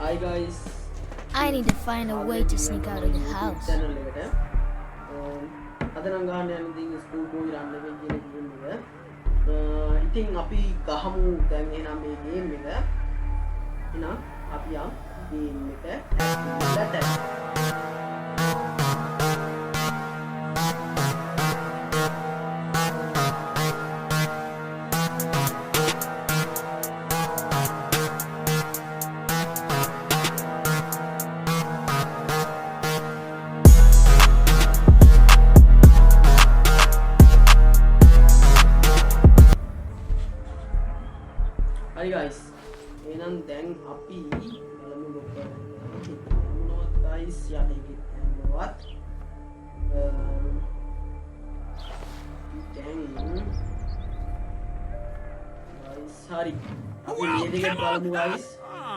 Hi guys. I need to find a way to sneak out of the house. Channel එකට. අද නම් ගන්න යන ඉතින් ස්කූල් බෝයි රන් එකේ කියන ගේම් එක. ඉතින් අපි ගහමු දැන් එහෙනම් මේ ගේම් එක. එහෙනම් අපි යම් ගේම් එකට. Hi guys, එහෙනම් දැන් අපි බලමු මොකක්ද guys යට එකේ යන්නවත් දැන් guys හරි අපි මේ දෙක බලමු guys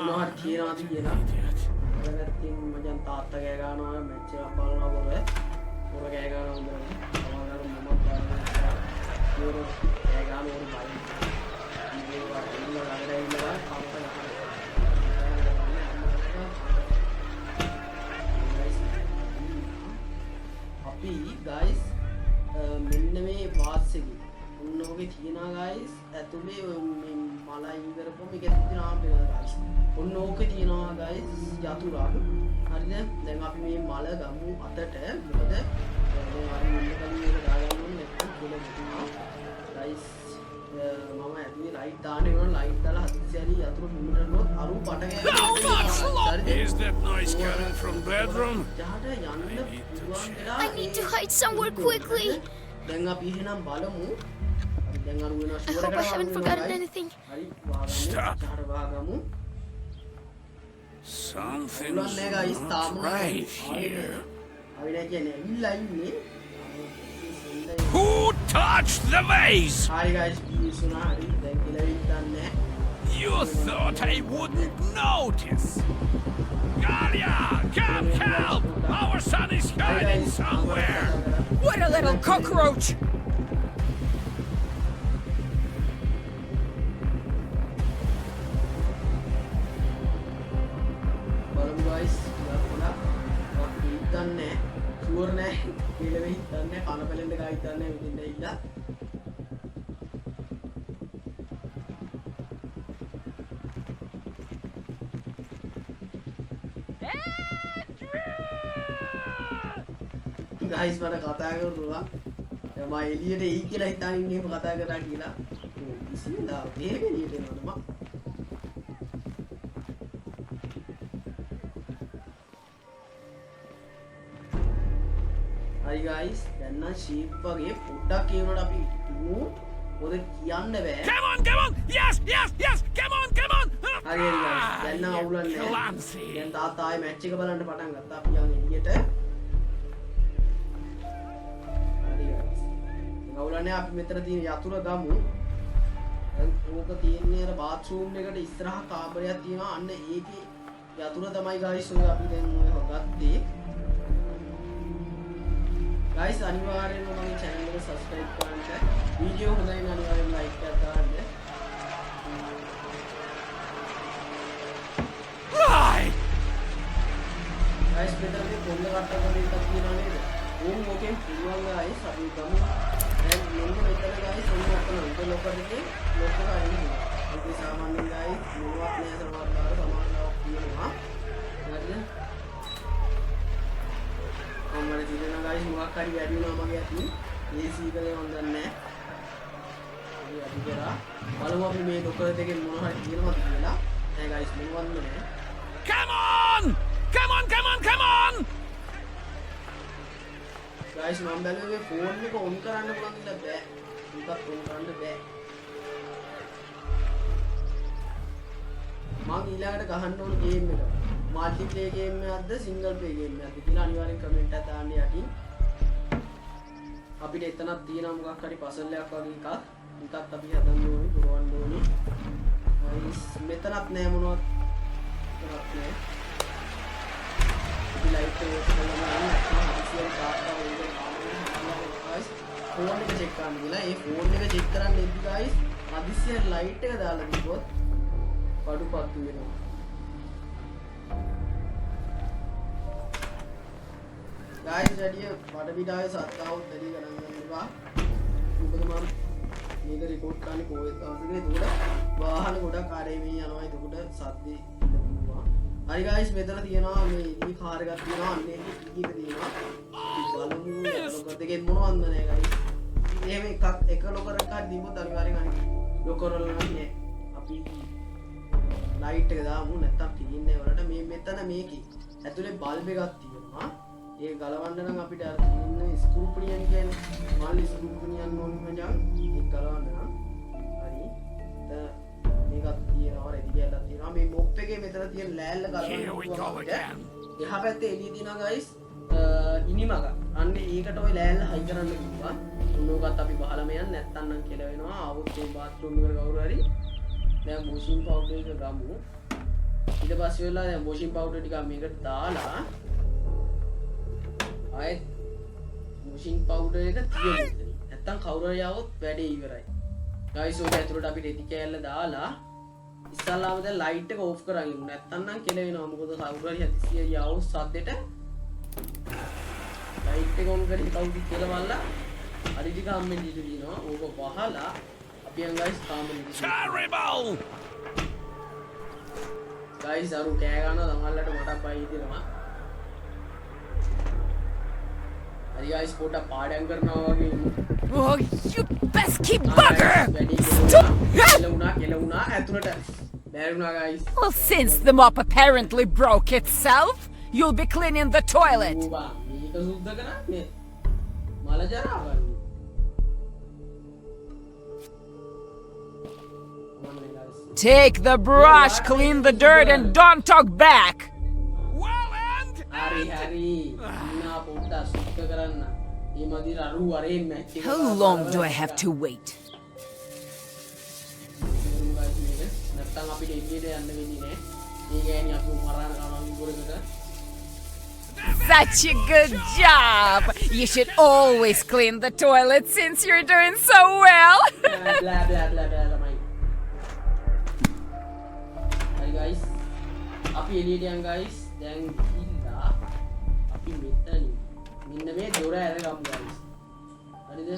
මොනවද කියනවාද කියලා දැන් මචං තාත්තා ගෑ ගන්නවා මැච් එකක් බලනවා පොර ගෑ ගන්නවා හොඳයි සමහරවල් මම ගෑ ගන්නවා බයි අපි guys මෙන්න මේ වාස් එකේ ඔන්න ඔගේ තියනවා guys ඇතුලේ මේ මලයි කරපොම එක තියනවා guys ඔන්න ඕකේ තියනවා guys යතුරක් හරිද දැන් අපි මේ මල ගමු අතට මොකද දැන් අපි මුන්න කලින් එක දාගන්න ඕනේ නැත්නම් කියලා හිතනවා guys මම ඇතුලේ ලයිට් දාන්න ඕන ලයිට් දාලා හදිසියලි යතුරු මුන්නනොත් අරු පට ගෑනවා Is that noise coming from bedroom? I need to hide somewhere quickly. දැන් අපි එහෙනම් බලමු දැන් අරු වෙනවා I hope I haven't forgotten anything. Stop. වහගමු Something's not right here. අපි දැන් කියන්නේ ඇවිල්ලා ඉන්නේ Who touched the vase? Hi guys, please sorry. දැන් කියලා ඉන්නන්නේ. You thought I wouldn't notice. Galia, come help! Our son is hiding somewhere. What a little cockroach! බලමු guys. ඉතින් අපි හිතන්නේ ෂුවර් නෑ. කියලා වෙ හිතන්නේ කන බැලෙන්න ගා හිතන්නේ මෙතෙන්ද ඉන්න. guys මට කතා කරුවා මම එළියට එයි කියලා හිතාන ඉන්නේ කතා කරා කියලා ඉතින්දා මේ එළියට එනවද මම හරි guys දැන් නම් ෂීප් වගේ පොඩ්ඩක් ඒවට අපි තුමු මොකද කියන්න බෑ Come on! Yes! Come on! හරි guys දැන් නම් අවුලන්නේ දැන් තාත්තා ආයේ මැච් එක බලන්න පටන් ගත්තා අපි යන් එළියට ගවුලන්නේ අපි මෙතන තියෙන යතුර ගමු. දැන් ඕක තියෙන්නේ අර බාත්රූම් එකට ඉස්සරහා කාමරයක් තියෙනවා. අන්න ඒකේ යතුර තමයි guys ඔය අපි දැන් ඔය හොගත්තේ. guys අනිවාර්යෙන්ම මගේ channel එක subscribe කරන්න. වීඩියෝ හොඳයි නම් අනිවාර්යෙන් like එකක් දාන්න. Right! guys මෙතන මේ කොල්ල කට්ටක් වගේ එකක් තියෙනවා නේද? ඕකෙන් පුළුවන් guys අපි ගමු. දැන් මෙන්න මෙතන guys ඔන්න ඔතන උඩ ලොකර් එකේ ලොකර් අයින්නේ. ඒක සාමාන්‍යයෙන් guys මොනවත් නෑ සමහරවල් සමානතාවක් තියෙනවා. හරිද? අම්මලා දිනන guys මොකක් හරි වැඩි වුණා මගේ අතින්. AC එකේ මන් දන්නේ නෑ. අපි අපි කරා බලමු අපි මේ ලොකර් දෙකෙන් මොන හරි තියෙනවද කියලා. නෑ guys මොනවත් නෑ. Come on! guys මම බැලුවේ ෆෝන් එක ඔන් කරන්න පුළුවන් කියලා බෑ. ඒකත් ඔන් කරන්න බෑ. මම ඊළඟට ගහන්න ඕන ගේම් එක. මල්ටි ප්ලේ ගේම් එකක්ද සිංගල් ප්ලේ ගේම් එකක්ද කියලා අනිවාර්යෙන් කමෙන්ට් එකක් දාන්න යටින්. අපිට එතනක් තියෙනවා මොකක් හරි පසල් එකක් වගේ එකක්. ඒකත් අපි හදන්න ඕනේ, පුරවන්න ඕනේ. guys මෙතනක් නෑ මොනවත්. මෙතනක් නෑ. අපි ලයිට් එක ඔෆ් කරලා ඉන්න. හදිසියෙන් තාත්තා ඔයගේ guys ෆෝන් එක චෙක් කරන්න කියලා. ඒ ෆෝන් එක චෙක් කරන්න ඉද්දි guys හදිසියෙන් ලයිට් එක දාලා තිබ්බොත් කඩුපත්තු වෙනවා. guys වැඩි වඩ විඩාවේ සත්තාවත් වැඩි ගණන් ගන්න එපා. මොකද මම මේක රෙකෝඩ් කරන්නේ කොහෙද දවසකද? එතකොට වාහන ගොඩක් ආරේ යනවා. එතකොට සද්දේ ඉඳපුවා. හරි guys මෙතන තියෙනවා මේ ඉලි කාර් එකක් තියෙනවා. අන්න ඒකේ ටික තියෙනවා. බලමු ලොකර් දෙකෙන් මොනවද නැහැ guys. එහෙම එක ලොකර් එකක් දීමුත් අනිවාර්යෙන් අනිත් ලොකර් වල නැහැ. අපි ලයිට් එක දාමු නැත්තම් තියෙන්නේ වලට මේ මෙතන මේකේ ඇතුලේ බල්බ් එකක් තියෙනවා. ඒක ගලවන්න නම් අපිට අර තියෙන ස්ක්‍රූ පුනියන් කියන්නේ මල්ලි ස්ක්‍රූ පුනියන් ඕනේ මචං. ඒක ගලවන්න නම් හරි. මේකක් තියෙනවා රෙදි කියලා තියෙනවා. මේ මොප් එකේ මෙතන තියෙන ලෑල්ල ගලවන්න පුළුවන්. එහා පැත්තේ එළිය තියෙනවා guys. ඉනිමග. අන්න ඒකට ওই ලෑල්ල හයි කරන්න කිව්වා. උන්නෝකත් අපි බහලම යන්න නැත්තම් නම් කියලා වෙනවා. ආවොත් ඒ බාත්රූම් එකට කවුරු හරි දැන් වොෂින් පවුඩර් එක ගමු. ඊට පස්සේ වෙලා දැන් වොෂින් පවුඩර් ටික මේකට දාලා ආයෙත් වොෂින් පවුඩර් එක තියමු. නැත්තම් කවුරු හරි ආවොත් වැඩේ ඉවරයි. ගයිස් ඔය ඇතුළට අපි රෙදි කෑල්ල දාලා ඉස්සල්ලාම දැන් ලයිට් එක ඕෆ් කරන් ඉමු. නැත්තම් නම් කෙල වෙනවා. මොකද කවුරු හරි හදිසියෙ ආවොත් සද්දෙට ලයිට් එක ඔන් කරලා කවුද කියලා බලලා හරි ටික හම්බෙන්න ඉඩ තියෙනවා. ඕක වහලා අපි යන් ගයිස් කාමරේ Terrible! guys අරු කෑ ගන්නවා තමල්ලට මට බයි දෙනවා. හරි guys පොඩක් පාඩම් කරනවා වගේ ඉමු. Oh, you pesky bugger! Stop! කෙලුණා ඇතුළට බැරිුණා guys. Well, since the mop apparently broke itself, you'll be cleaning the toilet. ඌවා මේක සුද්ධ කරන්නේ මල ජරා ගන්න. Take the brush, clean the dirt, and don't talk back. Well, and හරි ඉන්නා පොඩ්ඩක් සුද්ධ කරන්න. මේ මදිර අරු අරේ මැච් එක. How long do I have to wait? නැත්තම් අපිට එළියට යන්න වෙන්නේ නෑ. මේ ගෑණි අපිව මරාන ගමන් ඉවරකට. Such a good job! You should always clean the toilet since you're doing so well. blah blah blah blah lamai. Hi guys. අපි එළියට යන් guys. දැන් ගිහිල්ලා අපි මෙතනින් මෙන්න මේ දොර ඇරගමු guys. හරිද?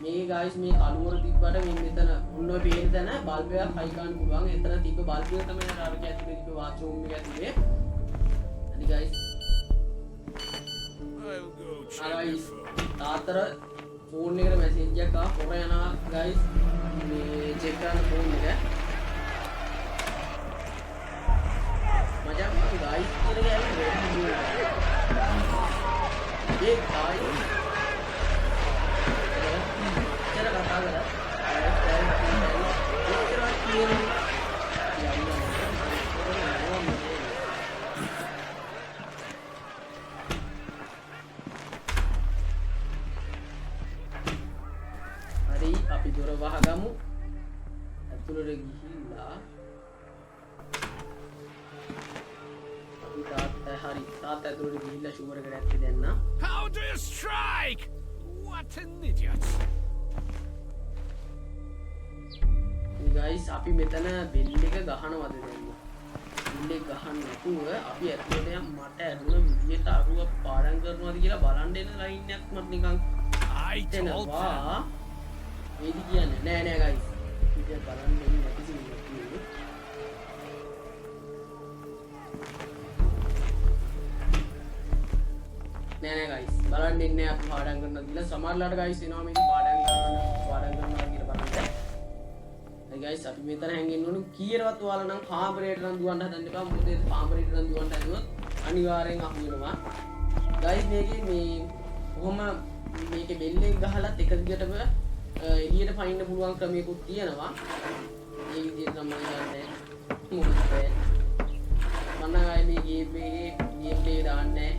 මේකේ guys මේ කළුවර තිබ්බට මේ මෙතන ඔන්න ඔය පේන තැන බල්බ් එකක් හයි ගන්න පුළුවන්. එතන තිබ්බ බල්බ් එක තමයි අර ඇතුලේ තිබ්බ වාෂ්රූම් එක ඇතුලේ. හරි guys. I'll go check guys your phone. තාත්තර ෆෝන් එකට මැසේජ් එකක් ආවා. පොර යනවා guys. මේ චෙක් කරන්න ෆෝන් එක. මචං මම guys කියලා කියන්නේ රෙඩි නේ. ඒ guys චර කතා කරලා හරි අපි දොර වහගමු. ඇතුළට ගිහිල්ලා අපි තාත්තා ඇතුළට ගිහිල්ලා ෂුවර් එකට ඇත්තේ දැන්න. How do you strike? What an idiot! guys අපි මෙතන බෙල් එක ගහනවද දැන්? බෙල් එක ගහන්න නැතුව අපි ඇතුළට යම් මට ඇරුණ විදියට අරුව පාඩම් කරනවාද කියලා බලන්න එන ලයින් එකක් මට නිකන් I told them. එනවා. ඒදි කියන්නේ නෑ guys. ඉතින් බලන්න එන්නේ නැති සින්දුවක් නෙවෙයි. නෑ guys. බලන්න එන්නේ අපි පාඩම් කරනවා කියලා සමහරලාට guys එනවා මේක පාඩම් කරනවා කියලා බලන්න. hey guys අපි මෙතන හැංගෙන්න ඕනේ කීයටවත් ඔයාලා නම් කාමරේට නම් දුවන්න හදන්න එපා. මොකද ඒ කාමරේට නම් දුවන්න හදුවොත් අනිවාර්යෙන් අහු වෙනවා. guys මේකේ මේ කොහොම මේකේ බෙල් එක ගහලත් එක දිගටම එළියට පයින්න පුළුවන් ක්‍රමයකුත් තියෙනවා. ඒ විදිහට තමයි යන්නේ. මොකද මම ආයේ මේ ගේම් ප්ලේ දාන්නේ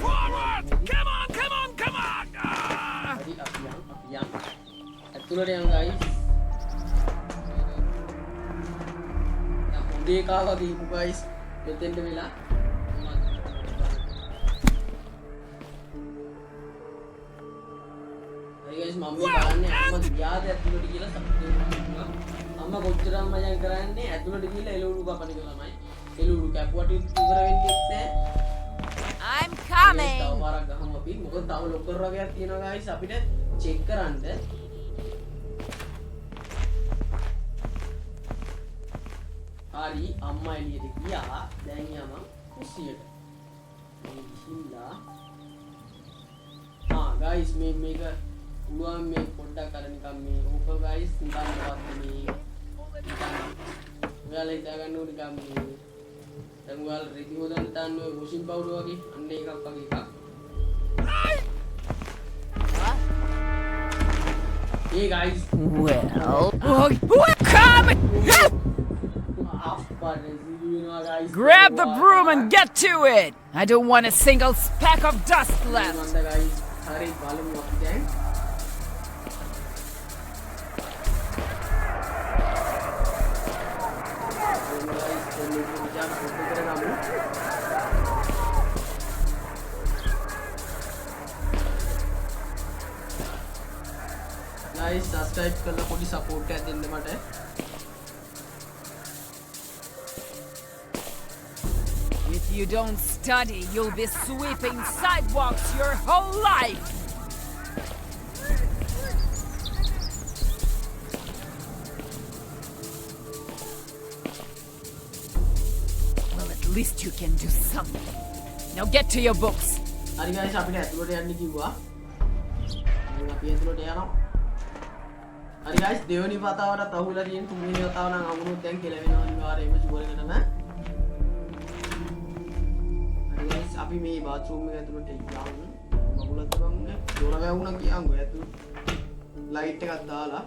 Forward! Come on! හරි අපි යන් ඇතුළට යන් guys. දැන් හොඳේ කාවා දීපු guys මෙතෙන්ට වෙලා හරි guys මම බලන්නේ අම්මා ගියාද ඇතුළට කියලා සතුටු වෙනවා. අම්මා කොච්චර අම්මා යන් කරන්නේ ඇතුළට ගිහලා එළවලු කපන එක තමයි. එළුරු කැපුවට ඉවර වෙන්නේ නැහැ. I'm තව coming. පාරක් ගහමු අපි. මොකද තව ලොකර් වගේක් තියෙනවා guys අපිට චෙක් කරන්න. හරි අම්මා එළියට ගියා. දැන් යම කුස්සියට. මේ ගිහිල්ලා guys මේක පුළුවන් මේ පොඩ්ඩක් අර නිකන් මේ ඕක guys නිකන්වත් මේ ඔයාලා හිතා ගන්න ඕනේ නිකන් මේ දැන් ඔයාලා රෙදි හොදන්න දාන්න ඔය වොෂින් පවුඩර් වගේ අන්න එකක් වගේ එකක්. Hey guys. Well, come! Grab the broom and get to it! I don't want a single speck of dust left. Hurry, බලමු අපි දැන්. Guys, subscribe කරලා පොඩි support එකක් දෙන්න මට. If you don't study, you'll be sweeping sidewalks your whole life. Well, at least you can do something. Now get to your books. හරි guys අපිට ඇතුළට යන්න කිව්වා. දැන් අපි ඇතුළට යනවා. හරි guys දෙවෙනි වතාවටත් අහුලා තියෙන තුන්වෙනි වතාව නම් අමුණුත් දැන් කියලා වෙනවා අනිවාර්යයෙන්ම ෂුවර් එකටම. හරි guys අපි මේ bathroom එක ඇතුළට යමු. මගුලත් ගමු. දොර වැවුණා කියන්කෝ ඇතුළට. ලයිට් එකක් දාලා.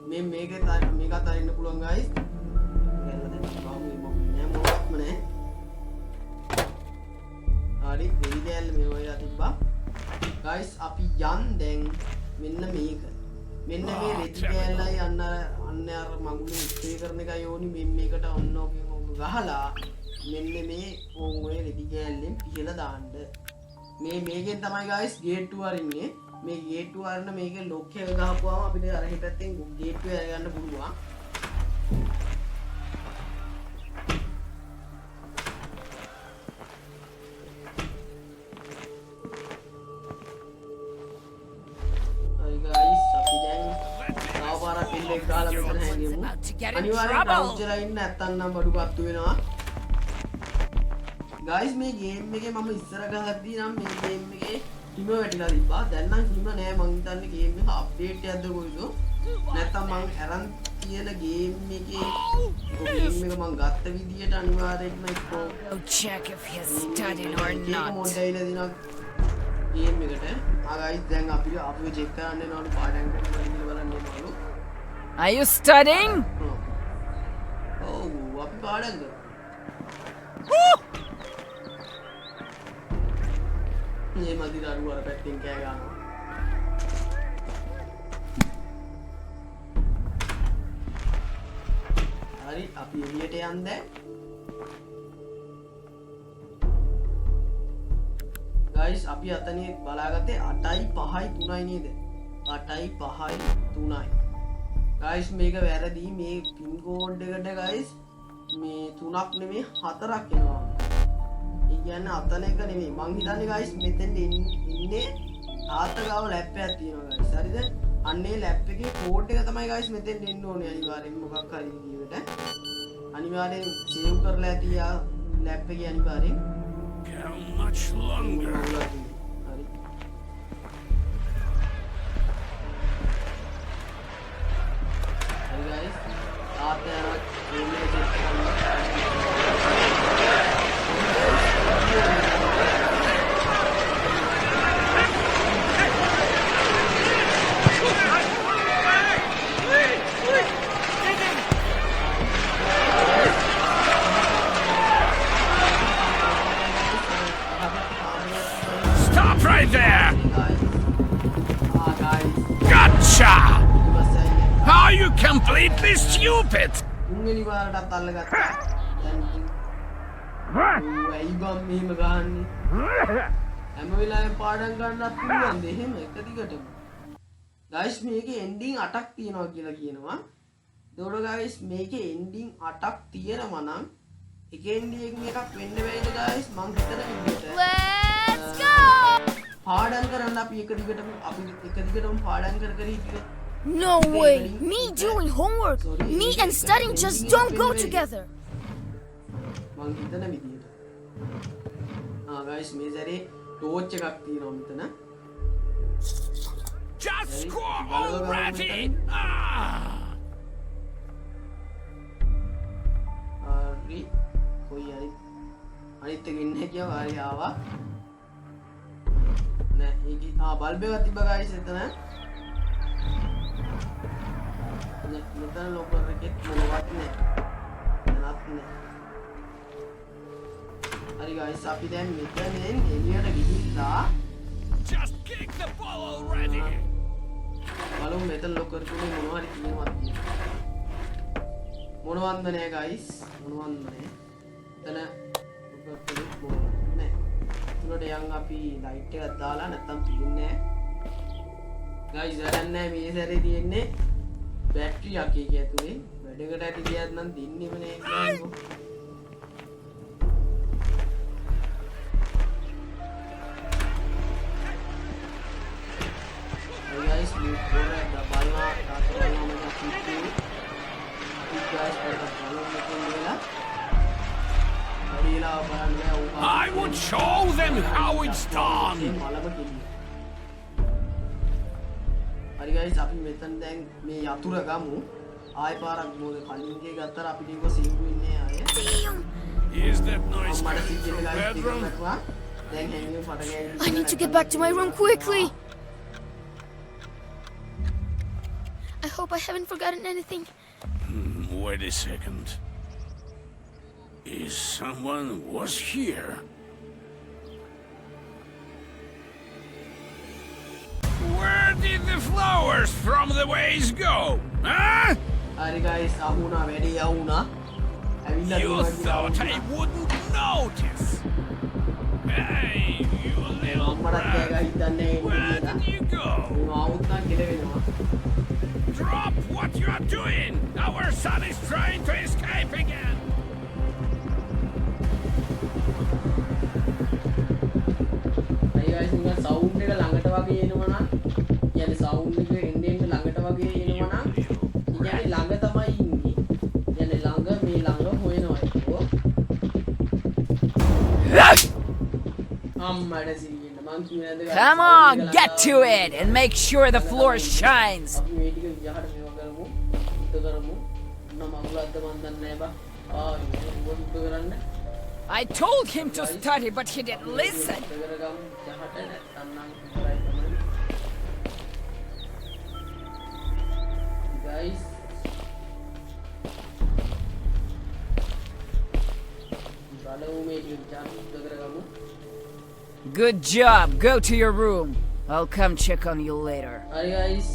මේකත් අරින්න පුළුවන් guys. ගෑල්ලා දැන් බාමු නෑ මොකක්ම නෑ. හරි දෙවි ගෑල්ල මේ වගේ තිබ්බා. guys අපි යන් දැන් මෙන්න මේක. මෙන්න මේ රෙදි කෑල්ලයි අන්න අර මගුලේ ස්ප්‍රේ කරන එකයි ඕනි මේකට ඔන්න ඕකෙන් ඕක ගහලා මෙන්න මේ ඔය රෙදි කෑල්ලෙන් පිහලා දාන්න. මේකෙන් තමයි guys ගේට්ටුව අරින්නේ. මේ ගේට්ටුව අරන මේකේ ලොක් එක ගහපුවාම අපිට අර හිතෙන් ගේට්ටුව අරගන්න පුළුවන්. අනිවාර්යෙන් රවුචර් ඉන්න නැත්තම් නම් බඩු පත්තු වෙනවා. guys මේ ගේම් එකේ මම ඉස්සර ගහද්දී නම් මේ ගේම් එකේ හිම වැටිලා තිබ්බා. දැන් නම් හිම නෑ මං හිතන්නේ ගේම් එක අප්ඩේට් එකක්ද කොයිද? නැත්තම් මං අරන් තියෙන ගේම් එකේ ගේම් එක මං ගත්ත විදියට අනිවාර්යෙන්ම Go check if he's studying or not. Mode ඇවිල්ලා දිනවා ගේම් එකට. guys දැන් අපිව චෙක් කරන්න යනවලු පාඩම් කරලා බලන්න යනවලු. Are you studying? Oh, අපි පාඩම් කරමු. මේ මදි දරුවෝ අර පැත්තෙන් කෑ ගන්නවා. හරි අපි එළියට යන්න දැන්. guys අපි අතනින් බලාගත්තේ 8:05:03 නේද? 8:05:03. guys මේක වැරදි. මේ පින් කෝඩ් එකට guys මේ 3ක් නෙමෙයි 4ක් එනවා. ඒ කියන්නේ අතන එක නෙමෙයි. මං හිතන්නේ guys මෙතෙන් ඉන්නේ තාත්තගාව ලැප් එකක් තියෙනවා guys. හරිද? අන්නේ ලැප් එකේ කෝඩ් එක තමයි guys මෙතෙන් එන්න ඕනේ අනිවාර්යෙන් මොකක් හරි විදියට. අනිවාර්යෙන් සේව් කරලා තියා ලැප් එකේ අනිවාර්යෙන්. How much longer? හරි. guys තාත්තයා යනවා චෙක් කරනවා. Stop right there! guys Gotcha! ඉවසයි. Are you completely stupid? තුන්වෙනි වාරටත් අල්ලගත්තා. දැන් ඇයි බම් මෙහෙම ගහන්නේ? හැම වෙලාවෙම පාඩම් ගන්නත් පුළුවන්ද එහෙම එක දිගටම? guys මේකේ ending 8ක් තියෙනවා කියලා කියනවා. එතකොට guys මේකේ ending 8ක් තියෙනවා නම් එක ending එකක් වෙන්න බැරිද guys මං හිතන විදිහට Let's go! පාඩම් කරන්න අපි එක දිගටම පාඩම් කර හිටියොත් No way! Me doing homework, me and studying just don't go together. මං හිතන විදිහට guys මේ සැරේ ටෝච් එකක් තියෙනවා මෙතන Just score already! හරි කොයි හරි අනිත් එක ඉන්නේ කියලා වාරි ආවා නෑ ඒක බල්බ් එකක් තිබ්බ guys එතන මෙතන ලොකර් එකෙත් මොනවත් නෑ හරි guys අපි දැන් මෙතනෙන් එළියට ගිහිල්ලා Just kick the ball already! බලමු මෙතන ලොකර් තුනේ මොනවා හරි තියෙනවද කියලා මොනවන්ද නෑ guys මොනවන්ද නෑ එතන ලොකර් තුනේ මොනවද නෑ උනට යන් අපි ලයිට් එකක් දාලා නැත්තම් තියෙන්නේ නෑ guys වැඩක් නෑ මේ සැරේ තියෙන්නේ බැටරි එකක් ඒක ඇතුලේ වැඩකට ඇති ගියත් නම් දින්නෙම නේ කියන්නකෝ guys we go at the balla mena kitu guys pada balla mena harila baranne I would show them how it's done! malama keliya hari guys api metan දැන් මේ යතුරු ගමු ආය පාරක් මොකද කලින් ගේ ගත්තර අපිට ඉව සීගු ඉන්නේ ආය Damn! Is that noise මට coming සීගු from the guys bedroom? දැන් හැංගින් පට ගෑවිලි I need to get back to my room quickly. I hope I haven't forgotten anything. Wait a second. Is someone was here? Where did the flowers from the vase go? Huh? hari guys ahuna වැඩි යවුනා ඇවිල්ලා You thought I wouldn't notice. Hey, you little මමරත් කෑ ගහ හිටන්නේ Where did you go? ආවුත් නම් කෙලවෙනවා Drop what you are doing! Our son is trying to escape again! I guys නිකන් sound එක ළඟට වගේ එනවා නම් කියන්නේ sound එක එන්නේ ළඟට වගේ එනවා නම් කියන්නේ ළඟ තමයි ඉන්නේ කියන්නේ ළඟ මේ ළඟ හොයනවා ඒකෝ අම්මඩ සිරින්න මං කියන්නේ Come on, get to it and make sure the floor shines. අපි මේ ටික විහාර මේව කරමු උද්ද කරමු නම අමුලද්ද මන් දන්නේ නැහැ බා ඒක උද්ද කරන්න I told him to study, but he didn't listen. උද්ද කරගමු යහට නැත්තම් නම් ඉවරයි තමයි guys බලමු මේ ටික විහාර උද්ද කරගමු Good job. Go to your room. I'll come check on you later. හරි guys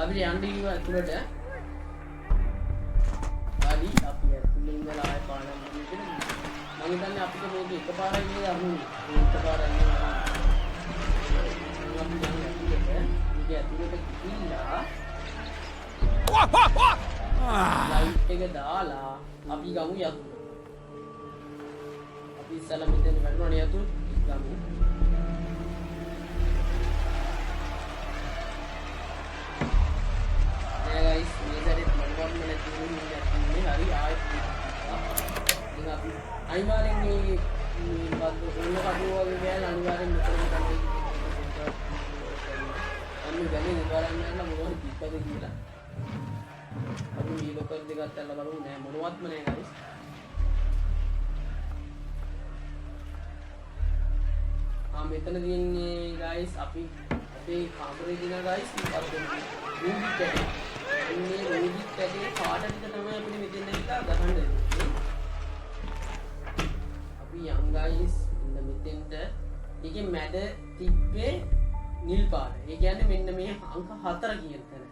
අපි යන්න කිව්වා ඇතුළට හරි අපි ඇතුළේ ඉඳලා ආයෙ පාඩම් කරන්න මම හිතන්නේ අපිට මේක එකපාරයි කියලා අහුනේ එකපාරයි නේ අපි දැන් ඇතුළට ගිහිල්ලා What? ලයිට් එක දාලා අපි ගමු යතුරු අපි ඉස්සලා මෙතන වැටුණානේ යතුරු ගමු guys මේ සැරේ මොනවත්ම නැති වෙන්නේ හරි ආයෙත් ඉතින් අපි අනිවාර්යෙන් මේ බද්ද ඔන්න කඩුව වගේ ගෑල් අනිවාර්යෙන් මෙතන තමයි අන්න ගලේ බලන්න යන්න මොනවද පිටකද කියලා අපි මේ ලොකර් දෙකක් අල්ලලා බලමු නෑ මොනවත්ම නෑ guys මෙතන තියෙන්නේ guys අපි අපේ කාමරේ දින guys රූබික් කැටේ මේ රූබික් කැටේ පාට ටික තමයි අපිට මෙතෙන් ඇවිල්ලා ගහන්න දෙන්නේ අපි යම් guys ඉන්න මෙතෙන්ට ඒකේ මැද තිබ්බේ නිල් පාට ඒ කියන්නේ මෙන්න මේ අංක 4 කියන තැන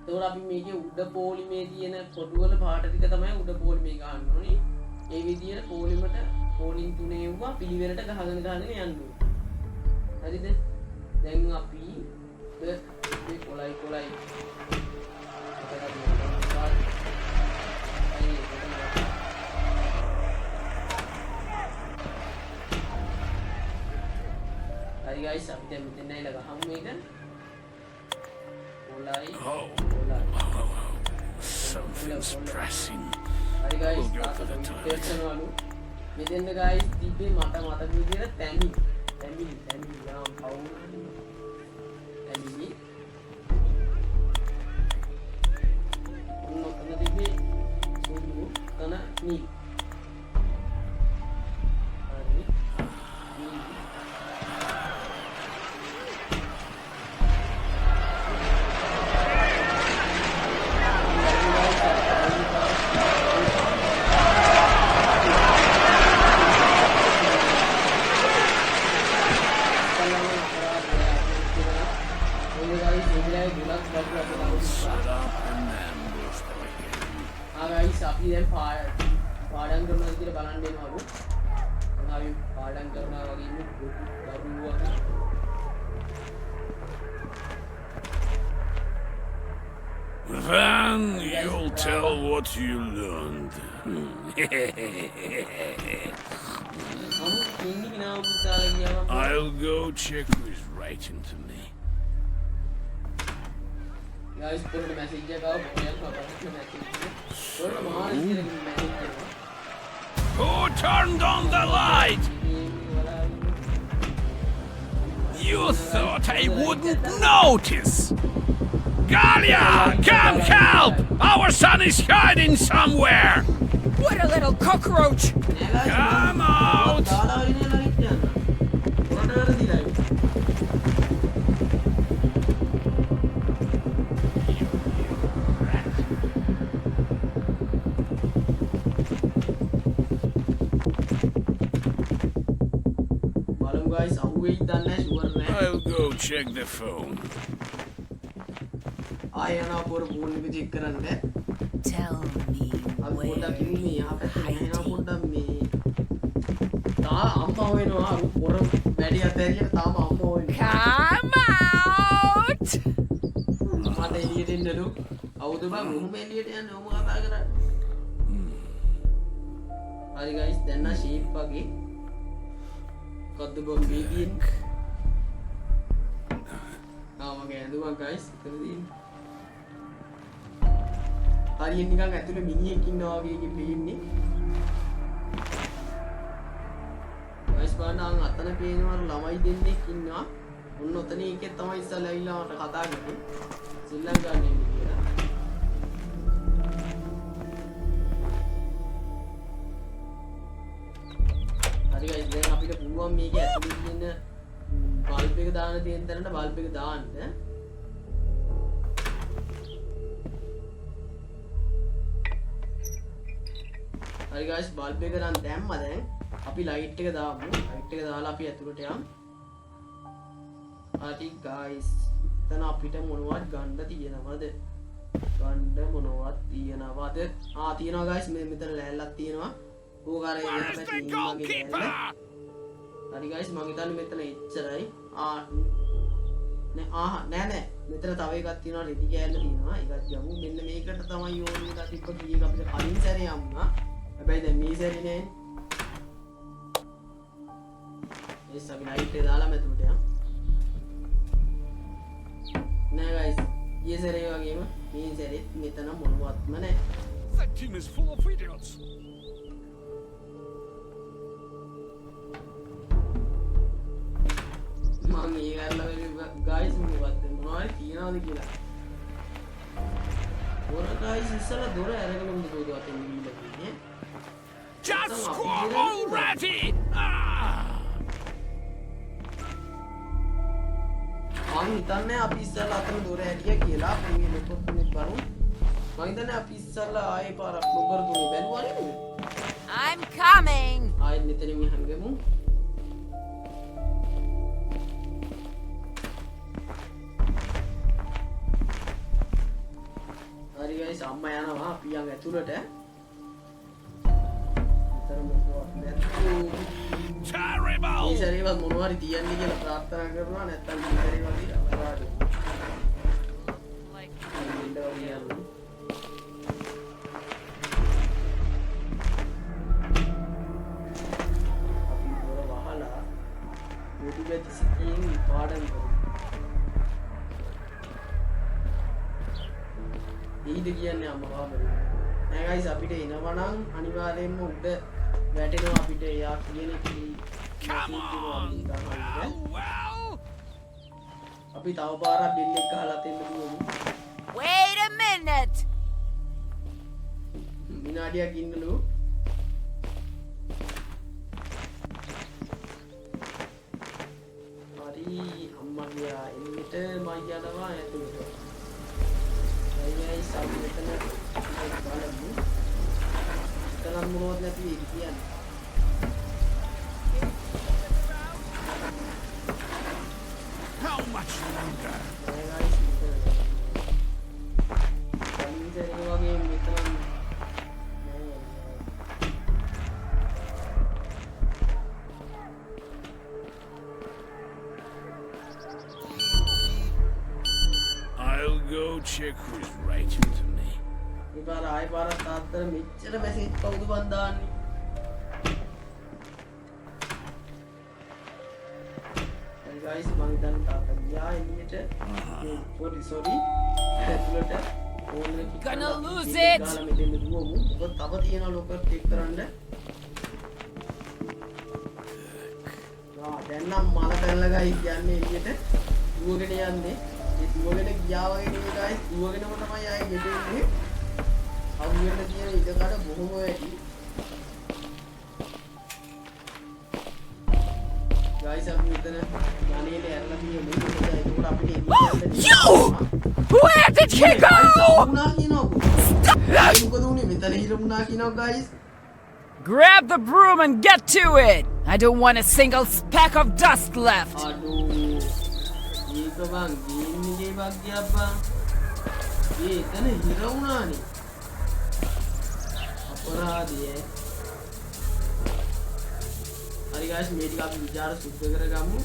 එතකොට අපි මේකේ උඩ පොලිමේ තියෙන කොටු වල පාට ටික තමයි උඩ පොලිමේ ගහන්න ඕනේ ඒ විදිහට පොලිමට පොලින් තුනේ වුණා පිළිවෙලට ගහගෙන යන්න ඕනේ හරිද දැන් අපි මේ කොලයි අපි දැන් මෙතන ඉල ගහමු මේක. පොළයි. Oh. Something's pressing. හරි guys. We'll go for the toilet. මෙතෙන්ද guys තිබ්බේ මට මතක විදියට තැමි. යාම් පවුන. තැමි. ඔන්න තිබ්බේ සුදු තන නී. guys අපි දැන් පාඩම් කරනවා කියලා බලන්න එනවලු. අපි පාඩම් කරනවා වගේ ඉන්නේ දරුවෝ. Then you'll tell what you learned. I'll go check who's writing to me. Guys, put a message about Who turned on the light? You thought I wouldn't notice? Galia, come help! Our son is hiding somewhere! What a little cockroach! Come out! I'll go check the phone. Tell me where Hi guys, then a sheep puggy. Got the bomb begin. Now again, the one guys. Are you going to be making now? Guys, but now not a pain or lama didn't make in now. Not any get the mice a layla on the Hatagaki. Silanga name. Guys, then අපිට පුළුවන් මේක ඇතුලේ ඉන්න bulb එක දාන තියෙන තැනට bulb එක දාන්න. හරි guys, බල්බ් එක නම් දැම්මා දැන්. අපි ලයිට් එක දාමු. ලයිට් එක දාලා අපි ඇතුලට යමු. හරි guys, එතන අපිට මොනවද ගන්න තියෙනවද? ගන්න මොනවද තියෙනවද? තියෙනවා guys, මෙතන ලෑල්ලක් තියෙනවා. Hurry guys, මං මෙතන එච්චරයි. නෑ මෙතන තව එකක් තියෙනවා රෙදි කෑල්ල තියෙනවා. ඒකත් යමු. මෙන්න මේකට තමයි ඕන වෙලා තිබ්බ කීයක අපිට කලින් සැරේ යමුනා. හැබැයි දැන් මේ සැරේ නෑ. ඒ සබි ලයිට් එක දාලා මෙතනට යමු. නෑ guys, ඊයේ සැරේ වගේම මේ සැරේ මෙතන මොනවත්ම නෑ. That team is full of idiots. Guys, මොනවද තියනවද කියලා. guys ඉස්සලා දොර අරගෙන මුද දුවත ඉන්නේ. Just squad already. මං හිතන්නේ අපි ඉස්සලා අතන දොර ඇරියා කියලා. අපි මේ ලොකත් තුනේ බලමු. මං හිතන්නේ අපි ඉස්සලා ආයේ පාරක් නොකර දුන්නේ බැලුවා නේද? I'm coming. ආයෙත් මෙතනින් හංගෙමු. Guys, amma yanawa අපි යන් ඇතුළට. විතර මොකවත් නැත්තු. Terrible. මේ සැරේවත් මොනවා හරි තියන්නේ කියලා ප්‍රාර්ථනා කරනවා නැත්නම් මේ සැරේ වගේ අපරාධ. Like අපි දොර වහලා YouTube එකේ සිටින් පාඩම් නෑ ගයිස් අපිට එනවා නම් අනිවාර්යයෙන්ම උඩ වැටෙනවා අපිට එයා කියන Come on! Well, well! අපි තව පාරක් බිල් එක ගහලා දෙන්න ඕනේ. Wait a minute! විනාඩියක් ඉන්නලු. හරි අම්මා ගියා එන්නට මම යනවා ඇතුළට. අයියයි සම් මෙතන බලමු. කලම් මොනවද නැති වෙයි කියන්නේ. How much longer? I'll go check who's writing to me. ඉපාර ආයි පාරක් තාත්තට මෙච්චර මැසේජ් කවුද බන් දාන්නේ? හරි ගයිස් මම හිතන්නේ තාත්තා ගියා එළියට. sorry ඇතුළට ෆෝන් එක Gonna lose it. ගාලා මෙතෙන් දුවමු. මොකද තව තියෙනවා ලොකර් ටික් කරන්න. දැන් නම් මල පැනලා ගයිස් යන්නේ එළියට. දුවගෙන යන්නේ. ඒ දුවගෙන ගියා වගේ නෙමෙයි ගයිස්. දුවගෙනම තමයි ආයේ ගෙදෙන්නේ. අවුවෙන්න තියෙන ඉඩකඩ බොහොම වැඩි. ගයිස් අපි මෙතන යන්නේනේ ඇරලා තියෙන්නේ. ඒකට අපිට You! Where did he go? උනා කියනවා. මොකද උනේ මෙතන හිරමුණා කියනවා guys. Grab the broom and get to it! I don't want a single speck of dust left! අඩෝ ඒක බං ගේන්නේ භාග්‍යයක් බං. ඒ එතන හිර වුණානේ. අපරාධය. හරි ගයිස් මේ ටික අපි විචාර සුද්ධ කරගමු.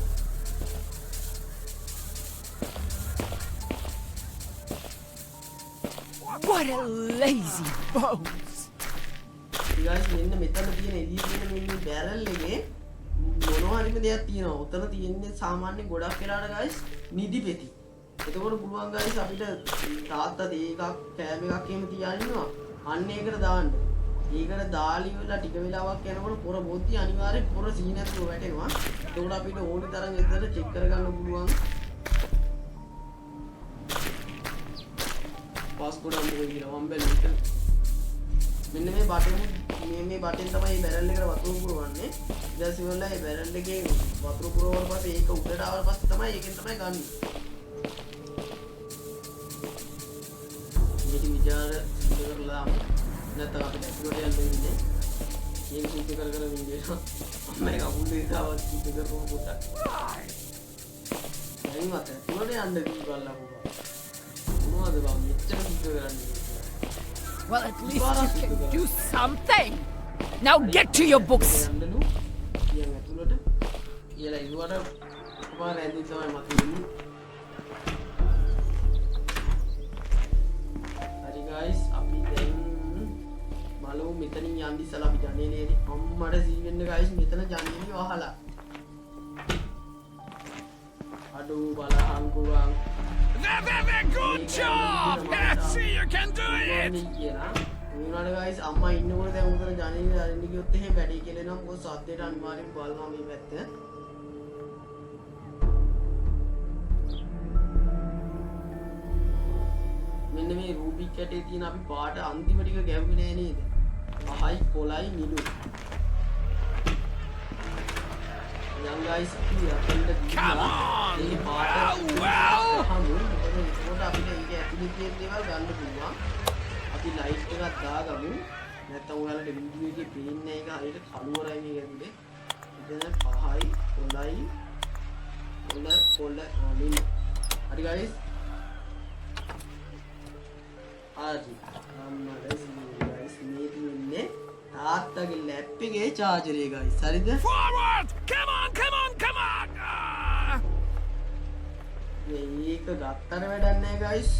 What a lazy bones! Guys මෙන්න මෙතන තියෙන එළියේ තියෙන මෙන්න බැරල් එකේ මොනවා හරිම දෙයක් තියෙනවා. උතන තියෙන්නේ සාමාන්‍ය ගොඩක් වෙලාට ගයිස් නිදි පෙති. එතකොට පුළුවන් ගයිස් අපිට තාත්තා තේ එකක් කෑම එකක් එහෙම තියානිනවා. අන්න ඒකට දාන්න. ඒකට දාලි වෙලා ටික වෙලාවක් යනකොට පොර බොද්දි අනිවාර්යෙන් පොර සීනතුව වැටෙනවා. එතකොට අපිට ඕනි තරම් එතන චෙක් කරගන්න පුළුවන්. පාස්පෝර්ට් අම්මෝ කියලා මම බැලුවා. මෙන්න මේ බටන් මේ බටන් තමයි බැරල් එකට වතුර පුරවන්නේ. ඊට පස්සේ වල ඒ බැරල් එකේ වතුර පුරවන පස්සේ ඒක උඩට ආවට පස්සේ තමයි ඒකෙන් තමයි ගන්න. මේක විචාර සුද්ධ කරලා නැත්නම් අපිට ඇතුළට යන්න වෙන්නේ. මේක සුද්ධ කර කර ඉන්නේ. අම්මා ඒක අමුල් දෙකවත් සුද්ධ කරපුවා පොඩ්ඩක්. දැන් මත ඇතුළට යන්න කිව්වල්ලා පුතා. මොනවද බං මෙච්චර සුද්ධ කරන්නේ? Well, at least you can do something! Now get to your books! There, good job! Let's see, you can do it! උනාට ගයිස් අම්මා ඉන්නකොට දැන් උතන ජනේලේ අරින්න ගියොත් එහෙම වැඩි කියලා නම් මොකද සද්දේට අනිවාර්යෙන් බලනවා මේ පැත්ත. මෙන්න මේ රූබික් කැටේ තියෙන අපි පාට අන්තිම ටික ගැව්වේ නෑ නේද? අහයි කොලයි නිලු. යන් ගයිස් අපි අතෙන්ට Come on! මේ පාට Well! මොකද අපිට ඒක ඇතුලේ තියෙන දේවල් ගන්න පුළුවන්. අපි ලයිට් එකක් දාගමු. නැත්නම් ඔයාලට වීඩියෝ එකේ පේන්නේ ඒක හරියට කළුවරයි මේක ඇතුලේ. ඉතින් පහයි කොලයි කොල මෙන්න. හරි ගයිස්. ආදි ගයිස් මේ ඉන්නේ තාත්තගේ ලැප් එකේ චාර්ජර් එක ගයිස්. හරිද? Forward! Come on! මේක ගත්තට වැඩක් නැහැ ගයිස්.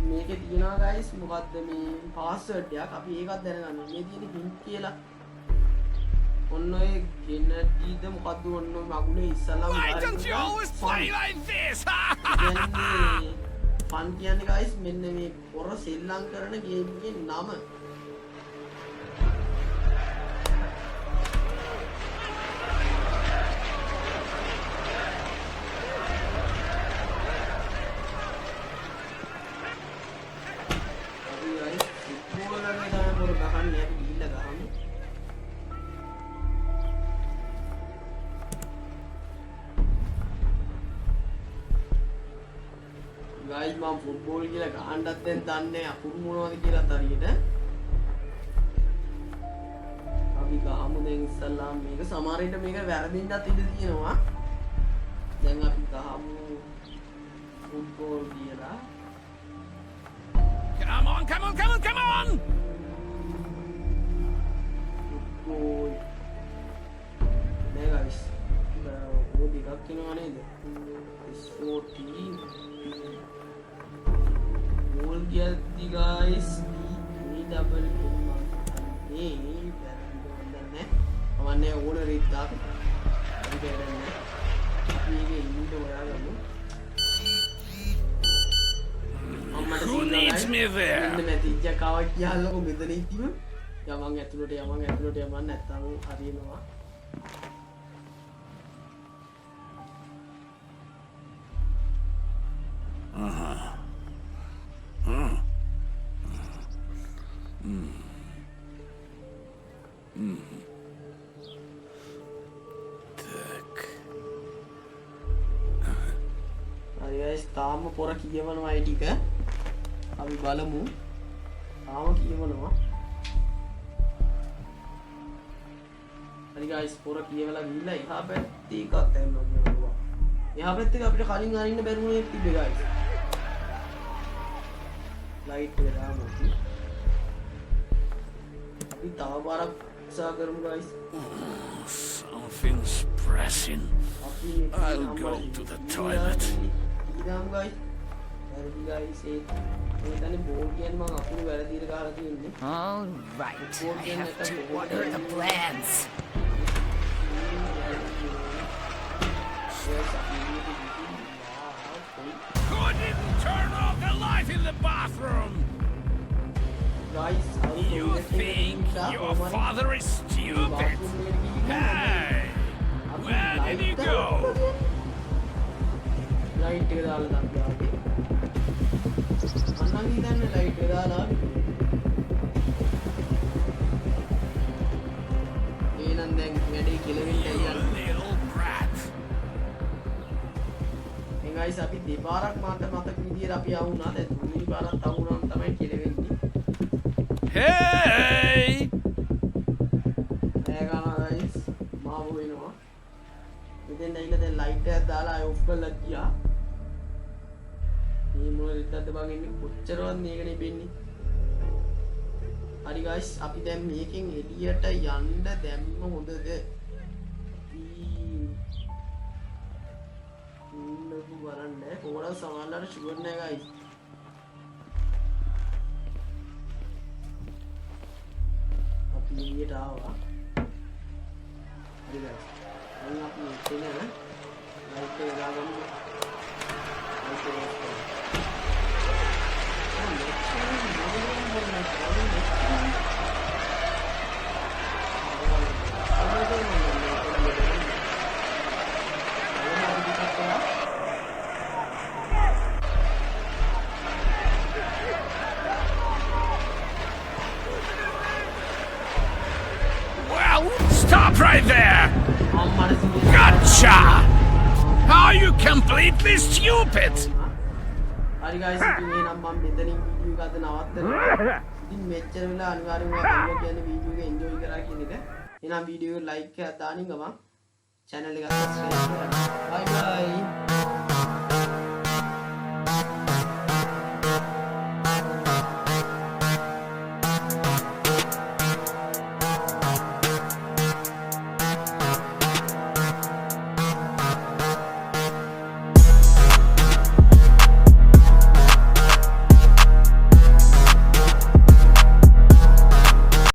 මේකේ තියෙනවා ගයිස් මොකද්ද මේ පාස්වර්ඩ් එකක්. අපි ඒකත් දැනගන්න. මේ තියෙන පින් කියලා. ඔන්න ඔය ගෙනටීද මොකද්ද ඔන්න ඔය මගුලේ ඉස්සලා Why don't you always play like this? Fun කියන්නේ guys මෙන්න මේ පොර සෙල්ලම් කරන ගේම් එකේ නම. guys මම ෆුට්බෝල් කියලා ගහන්නත් දැන් දන්නේ අකුරු මොනවද කියලාත් හරියට. අපි ගහමු දැන් ඉස්සල්ලා මේක සමහර විට මේක වැරදින්නත් ඉඩ තියෙනවා. දැන් අපි ගහමු ෆුට්බෝල් කියලා. Come on, come on, come on, come on! Football. නේ guys. ඕක දෙකක් වෙනවා නේද? 14 goal giyaddi guys me double මේ වැරදි අවන්නේ ඕන රීත්‍යක් අපි කරන්නේ මේකේ ඉන්න ඔයාලම Who needs me there? ඉන්න මැතිච්ච කවක් කියන්නකො මෙතන ඉතිම යමන් ඇතුළට යමන් නැත්තම් හරියනවා හරි guys තාම පොර කියවනවා ඒ ටික අපි බලමු තාම කියවනවා හරි guys පොර කියවලා ගිහිල්ලා එහා පැත්තේ එකක් දැම්මා කියනවා එහා පැත්තේ අපිට කලින් අරින්න බැරුණේ තිබ්බේ guys ලයිට් එක දාමු අපි තව පාරක් උත්සාහ කරමු guys Something's pressing. I'll go to the toilet. ඉතින් guys හරි guys මේ තනේ බෝල් කියන්නේ මම අකුරු වැරදිට ගහලා තියෙන්නේ All right, I have to order the plans. Who didn't turn off the light in the bathroom? guys You think your father is stupid? Hey! Where did he go? light එක දාලා දාන්න අන්නන් හිතන්නේ light එක දාලා එහෙනම් දැන් වැඩේ කෙලවෙන්න You යනවා little brat. guys අපි දෙපාරක් මතක විදියට අපි ආවුණා දැන් තුන්වෙනි පාරක් ආවුණාම තමයි කෙලවෙන්නේ Hey! නෑ ගන්නවා guys මාව වෙනවා මෙතෙන් ඇවිල්ලා දැන් ලයිට් එකක් දාලා ආය ඔෆ් කරලා ගියා මේ මොකද බං ඉන්නේ කොච්චරවත් මේක නෙබෙන්නේ හරි guys අපි දැන් මේකෙන් එළියට යන්න දැම්ම හොඳද ඉන්නකෝ බලන්න කොහොමද සමහරවල්ලාට ෂුවර් නෑ guys අපි එළියට ආවා හරි guys දැන් අපි එතන ලයිට් එක දාගමු ලයිට් එක ඔෆ් කරමු Well, stop right there! Gotcha! How are you completely stupid? හරි guys ඉතින් එහෙනම් මම මෙතනින් වීඩියෝ එක අද නවත්තනවා. ඉතින් මෙච්චර වෙලා අනිවාර්යෙන්ම ඔයාලා කියන්නේ වීඩියෝ එක එන්ජොයි කරා කියන එක. එහෙනම් වීඩියෝ එක ලයික් එකක් දානින් ගමන් channel එක subscribe කරන්න. bye bye